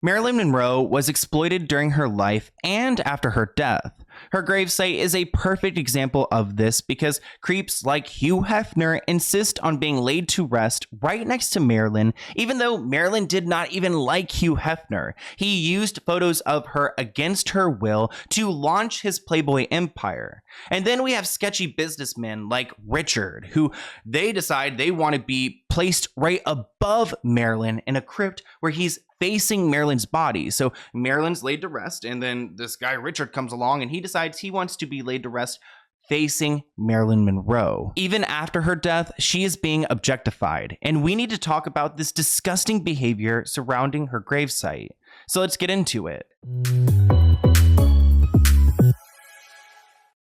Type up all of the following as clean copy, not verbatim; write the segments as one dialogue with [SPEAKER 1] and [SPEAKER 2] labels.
[SPEAKER 1] Marilyn Monroe was exploited during her life and after her death. Her gravesite is a perfect example of this because creeps like Hugh Hefner insist on being laid to rest right next to Marilyn, even though Marilyn did not even like Hugh Hefner. He used photos of her against her will to launch his Playboy empire. And then we have sketchy businessmen like Richard, who they decide they want to be placed right above Marilyn in a crypt where he's facing Marilyn's body. So Marilyn's laid to rest, and then this guy Richard comes along and he decides he wants to be laid to rest facing Marilyn Monroe. Even after her death, she is being objectified, and we need to talk about this disgusting behavior surrounding her gravesite. So let's get into it.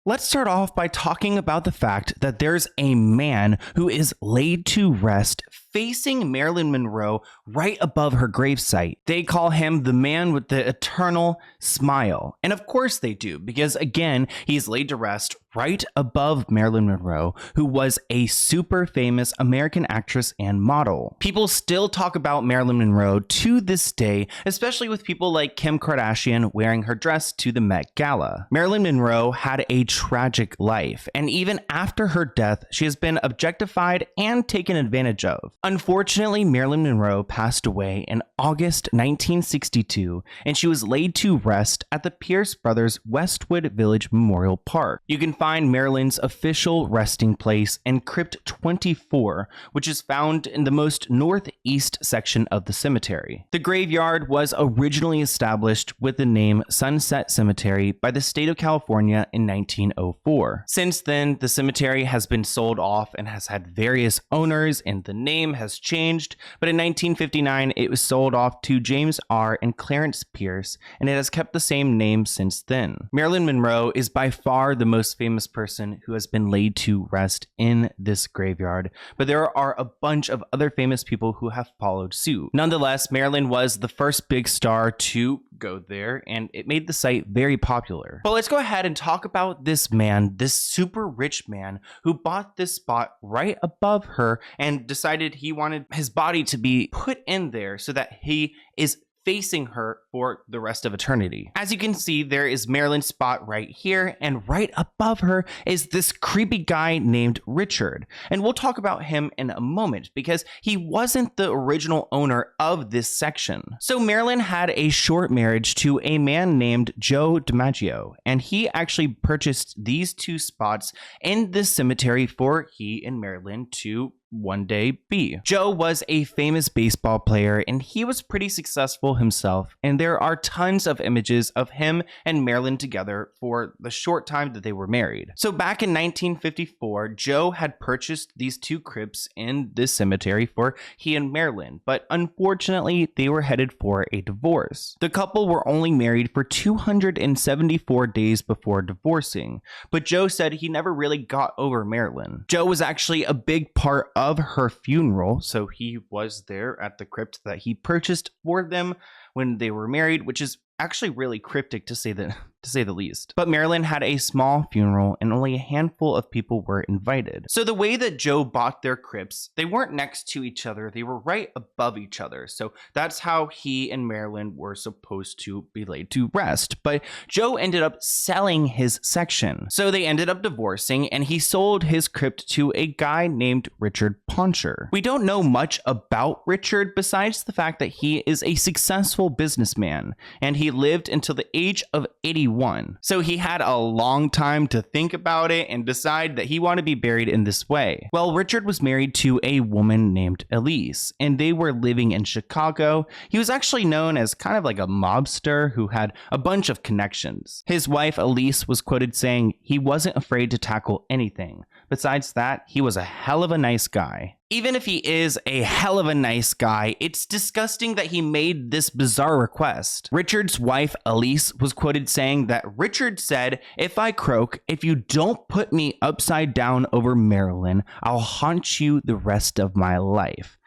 [SPEAKER 1] Let's start off by talking about the fact that there's a man who is laid to rest facing Marilyn Monroe right above her gravesite. They call him the man with the eternal smile. And of course they do, because again, he's laid to rest right above Marilyn Monroe, who was a super famous American actress and model. People still talk about Marilyn Monroe to this day, especially with people like Kim Kardashian wearing her dress to the Met Gala. Marilyn Monroe had a tragic life, and even after her death, she has been objectified and taken advantage of. Unfortunately, Marilyn Monroe passed away in August 1962, and she was laid to rest at the Pierce Brothers Westwood Village Memorial Park. You can find Marilyn's official resting place in Crypt 24, which is found in the most northeast section of the cemetery. The graveyard was originally established with the name Sunset Cemetery by the state of California in 1904. Since then, the cemetery has been sold off and has had various owners, and the name has changed, but in 1959 it was sold off to James R. and Clarence Pierce, and it has kept the same name since then. Marilyn Monroe is by far the most famous person who has been laid to rest in this graveyard, but there are a bunch of other famous people who have followed suit. Nonetheless, Marilyn was the first big star to go there, and it made the site very popular. But let's go ahead and talk about this man, this super rich man who bought this spot right above her and decided he wanted his body to be put in there so that he is facing her for the rest of eternity. As you can see, there is Marilyn's spot right here, and right above her is this creepy guy named Richard. And we'll talk about him in a moment because he wasn't the original owner of this section. So Marilyn had a short marriage to a man named Joe DiMaggio, and he actually purchased these two spots in this cemetery for he and Marilyn to one day be. Joe was a famous baseball player, and he was pretty successful himself, and there are tons of images of him and Marilyn together for the short time that they were married. So back in 1954, Joe had purchased these two crypts in this cemetery for he and Marilyn, but unfortunately they were headed for a divorce. The couple were only married for 274 days before divorcing, but Joe said he never really got over Marilyn. Joe was actually a big part of her funeral, so he was there at the crypt that he purchased for them when they were married, which is actually really cryptic to say the least. But Marilyn had a small funeral and only a handful of people were invited. So the way that Joe bought their crypts, they weren't next to each other, they were right above each other. So that's how he and Marilyn were supposed to be laid to rest. But Joe ended up selling his section. So they ended up divorcing, and he sold his crypt to a guy named Richard Poncher. We don't know much about Richard besides the fact that he is a successful businessman, and he lived until the age of 81. So he had a long time to think about it and decide that he wanted to be buried in this way. Well, Richard was married to a woman named Elise, and they were living in Chicago. He was actually known as kind of like a mobster who had a bunch of connections. His wife Elise was quoted saying he wasn't afraid to tackle anything. Besides that, he was a hell of a nice guy. Even if he is a hell of a nice guy, it's disgusting that he made this bizarre request. Richard's wife, Elise, was quoted saying that Richard said, "If I croak, if you don't put me upside down over Marilyn, I'll haunt you the rest of my life."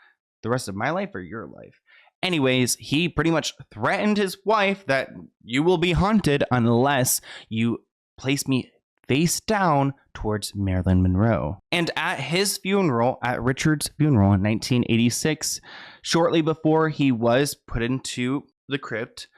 [SPEAKER 1] The rest of my life or your life? Anyways, he pretty much threatened his wife that you will be haunted unless you place me face down towards Marilyn Monroe. And at his funeral, at Richard's funeral in 1986, shortly before he was put into the crypt,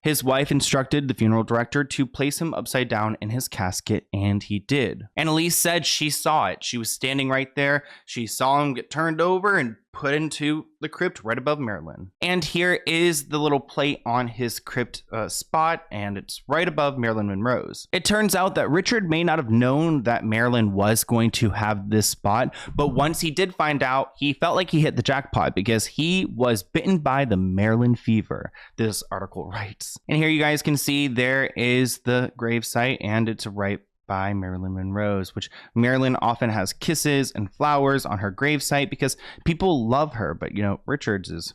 [SPEAKER 1] his wife instructed the funeral director to place him upside down in his casket, and he did. And Elise said she saw it. She was standing right there. She saw him get turned over and put into the crypt right above Marilyn. And here is the little plate on his crypt spot, and it's right above Marilyn Monroe's. It turns out that Richard may not have known that Marilyn was going to have this spot, but once he did find out, he felt like he hit the jackpot because he was bitten by the Marilyn fever, this article writes. And here you guys can see there is the gravesite, and it's right by Marilyn Monroe's, which Marilyn often has kisses and flowers on her gravesite because people love her. But, you know, Richard's is...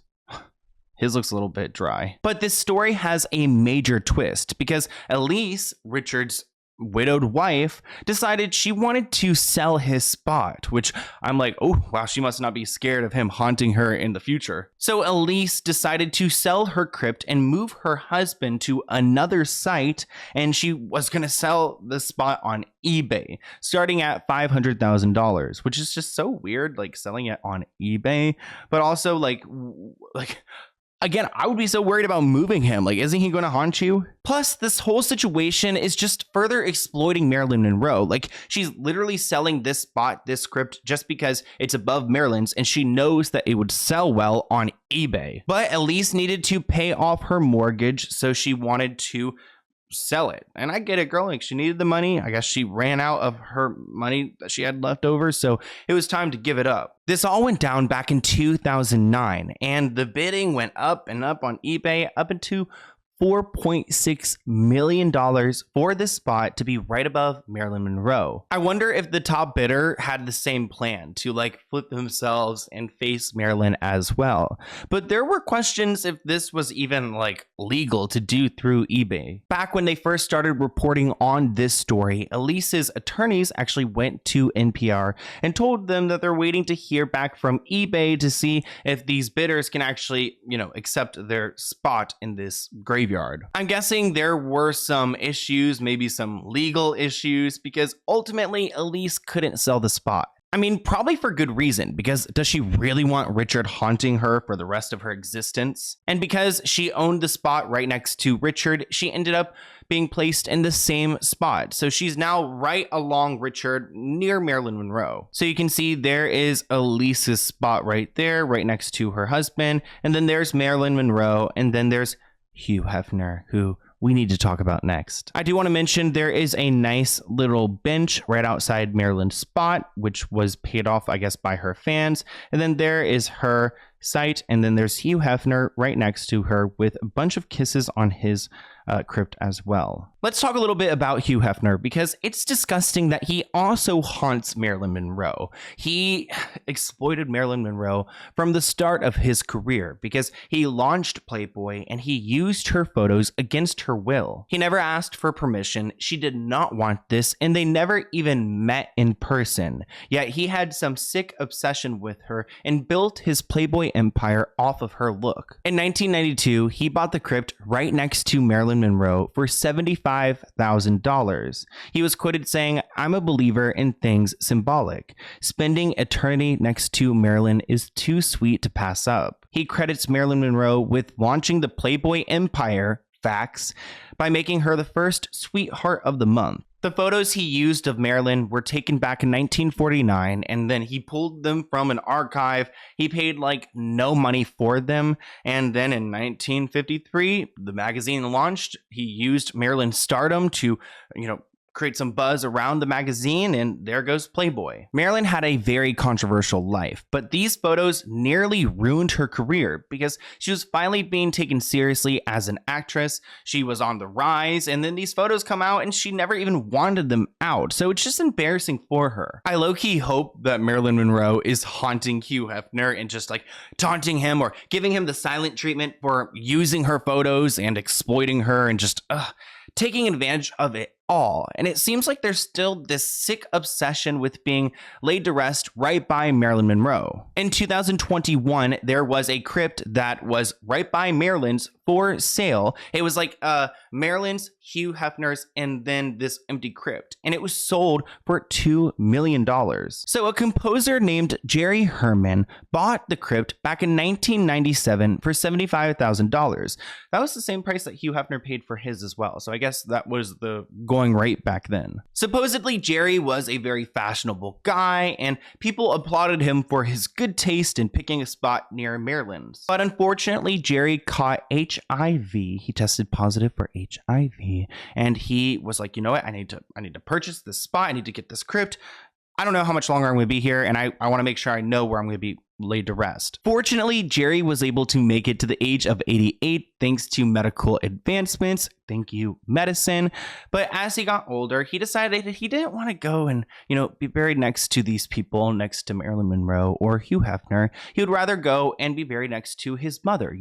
[SPEAKER 1] his looks a little bit dry. But this story has a major twist because Elise, Richard's widowed wife, decided she wanted to sell his spot, which I'm like, oh, wow, she must not be scared of him haunting her in the future. So Elise decided to sell her crypt and move her husband to another site, and she was going to sell the spot on eBay, starting at $500,000, which is just so weird, like selling it on eBay, but also like again, I would be so worried about moving him. Like, isn't he going to haunt you? Plus, this whole situation is just further exploiting Marilyn Monroe. Like, she's literally selling this spot, this crypt, just because it's above Marilyn's, and she knows that it would sell well on eBay. But Elise needed to pay off her mortgage, so she wanted to sell it. And I get it, girl. Like, she needed the money. I guess she ran out of her money that she had left over, so it was time to give it up. This all went down back in 2009, and the bidding went up and up on eBay, up into $4.6 million for this spot to be right above Marilyn Monroe. I wonder if the top bidder had the same plan to like flip themselves and face Marilyn as well. But there were questions if this was even like legal to do through eBay. Back when they first started reporting on this story, Elise's attorneys actually went to NPR and told them that they're waiting to hear back from eBay to see if these bidders can actually, you know, accept their spot in this graveyard. I'm guessing there were some issues, maybe some legal issues, because ultimately Elise couldn't sell the spot. I mean, probably for good reason, because does she really want Richard haunting her for the rest of her existence? And because she owned the spot right next to Richard, she ended up being placed in the same spot. So she's now right along Richard near Marilyn Monroe. So you can see there is Elise's spot right there, right next to her husband. And then there's Marilyn Monroe. And then there's Hugh Hefner, who we need to talk about next. I do want to mention there is a nice little bench right outside Marilyn's spot, which was paid off, I guess, by her fans. And then there is her site, and then there's Hugh Hefner right next to her with a bunch of kisses on his crypt as well. Let's talk a little bit about Hugh Hefner, because it's disgusting that he also haunts Marilyn Monroe. He exploited Marilyn Monroe from the start of his career because he launched Playboy and he used her photos against her will. He never asked for permission. She did not want this, and they never even met in person. Yet he had some sick obsession with her and built his Playboy empire off of her look. In 1992, he bought the crypt right next to Marilyn Monroe for $75,000. He was quoted saying, "I'm a believer in things symbolic. Spending eternity next to Marilyn is too sweet to pass up." He credits Marilyn Monroe with launching the Playboy empire, facts, by making her the first sweetheart of the month. The photos he used of Marilyn were taken back in 1949, and then he pulled them from an archive. He paid like no money for them. And then in 1953, the magazine launched. He used Marilyn's stardom to, create some buzz around the magazine, and there goes Playboy. Marilyn had a very controversial life, but these photos nearly ruined her career because she was finally being taken seriously as an actress. She was on the rise, and then these photos come out and she never even wanted them out. So it's just embarrassing for her. I low-key hope that Marilyn Monroe is haunting Hugh Hefner and just like taunting him or giving him the silent treatment for using her photos and exploiting her and just taking advantage of it all. And it seems like there's still this sick obsession with being laid to rest right by Marilyn Monroe. In 2021, there was a crypt that was right by Marilyn's for sale. It was like Marilyn's, Hugh Hefner's, and then this empty crypt. And it was sold for $2 million. So a composer named Jerry Herman bought the crypt back in 1997 for $75,000. That was the same price that Hugh Hefner paid for his as well. So I guess that was the going rate back then. Supposedly, Jerry was a very fashionable guy, and people applauded him for his good taste in picking a spot near Marilyn's. But unfortunately, Jerry caught HIV. He tested positive for HIV, and he was like, you know what? I need to purchase this spot. I need to get this crypt. I don't know how much longer I'm going to be here, and I want to make sure I know where I'm going to be laid to rest. Fortunately, Jerry was able to make it to the age of 88 thanks to medical advancements. Thank you, medicine. But as he got older, he decided that he didn't want to go and, be buried next to these people, next to Marilyn Monroe or Hugh Hefner. He would rather go and be buried next to his mother,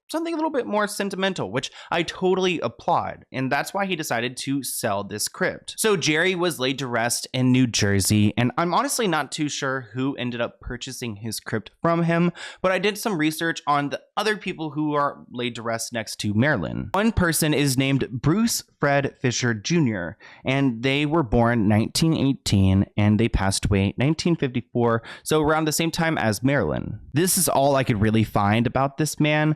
[SPEAKER 1] something a little bit more sentimental, which I totally applaud. And that's why he decided to sell this crypt. So Jerry was laid to rest in New Jersey, and I'm honestly not too sure who ended up purchasing his crypt from him, but I did some research on the other people who are laid to rest next to Marilyn. One person is named Bruce Fred Fisher Jr., and they were born 1918 and they passed away 1954, so around the same time as Marilyn. This is all I could really find about this man.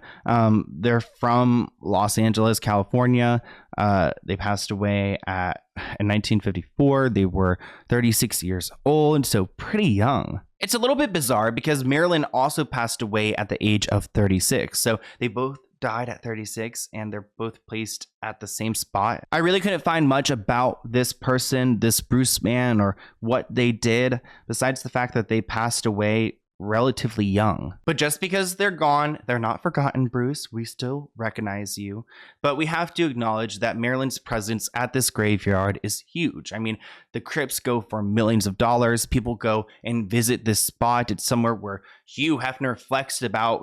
[SPEAKER 1] They're from Los Angeles, California. They passed away in 1954. They were 36 years old, so pretty young. It's a little bit bizarre because Marilyn also passed away at the age of 36. So they both died at 36 and they're both placed at the same spot. I really couldn't find much about this person, this Bruce man, or what they did besides the fact that they passed away relatively young. But just because they're gone, they're not forgotten, Bruce. We still recognize you. But we have to acknowledge that Marilyn's presence at this graveyard is huge. I mean, the crypts go for millions of dollars. People go and visit this spot. It's somewhere where Hugh Hefner flexed about,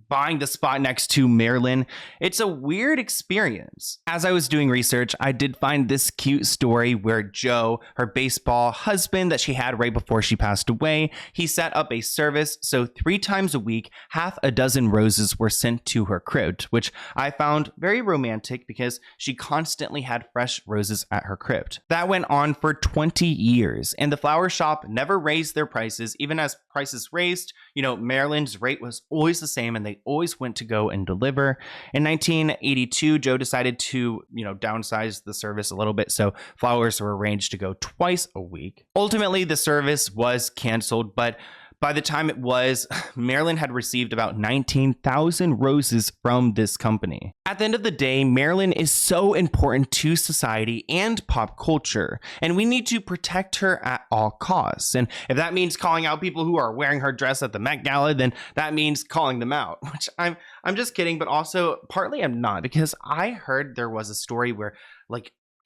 [SPEAKER 1] buying the spot next to Marilyn. It's a weird experience. As I was doing research, I did find this cute story where Joe, her baseball husband that she had right before she passed away, he set up a service. So 3 times a week, half a dozen roses were sent to her crypt, which I found very romantic because she constantly had fresh roses at her crypt. That went on for 20 years, and the flower shop never raised their prices. Even as prices raised, Marilyn's rate was always the same, and they always went to go and deliver. In 1982, Joe decided to, downsize the service a little bit, so flowers were arranged to go twice a week. Ultimately, the service was canceled, but by the time it was, Marilyn had received about 19,000 roses from this company. At the end of the day, Marilyn is so important to society and pop culture, and we need to protect her at all costs. And if that means calling out people who are wearing her dress at the Met Gala, then that means calling them out, which I'm just kidding, but also partly I'm not, because I heard there was a story where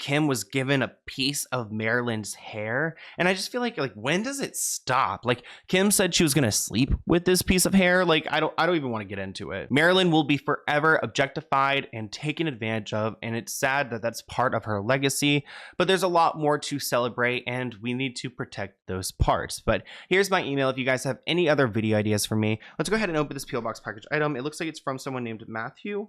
[SPEAKER 1] Kim was given a piece of Marilyn's hair, and I just feel like when does it stop? Kim said she was gonna sleep with this piece of hair. I don't even want to get into it. Marilyn will be forever objectified and taken advantage of, and it's sad that that's part of her legacy, but there's a lot more to celebrate, and we need to protect those parts. But here's my email if you guys have any other video ideas for me. Let's go ahead and open this P.O. Box package item. It looks like it's from someone named Matthew.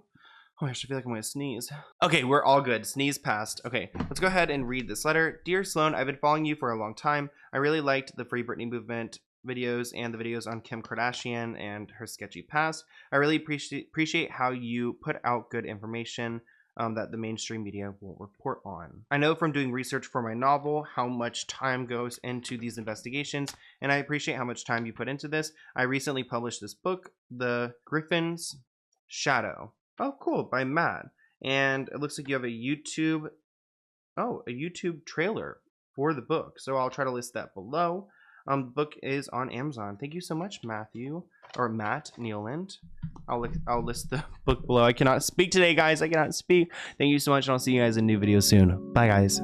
[SPEAKER 1] Oh, I actually feel like I'm going to sneeze. Okay, we're all good. Sneeze passed. Okay, let's go ahead and read this letter. Dear Sloan, I've been following you for a long time. I really liked the Free Britney movement videos and the videos on Kim Kardashian and her sketchy past. I really appreciate how you put out good information that the mainstream media won't report on. I know from doing research for my novel how much time goes into these investigations, and I appreciate how much time you put into this. I recently published this book, The Griffin's Shadow. Oh, cool, by Matt. And it looks like you have a YouTube trailer for the book. So I'll try to list that below. The book is on Amazon. Thank you so much, Matt Nealand. I'll list the book below. I cannot speak today, guys. I cannot speak. Thank you so much, and I'll see you guys in new videos soon. Bye, guys.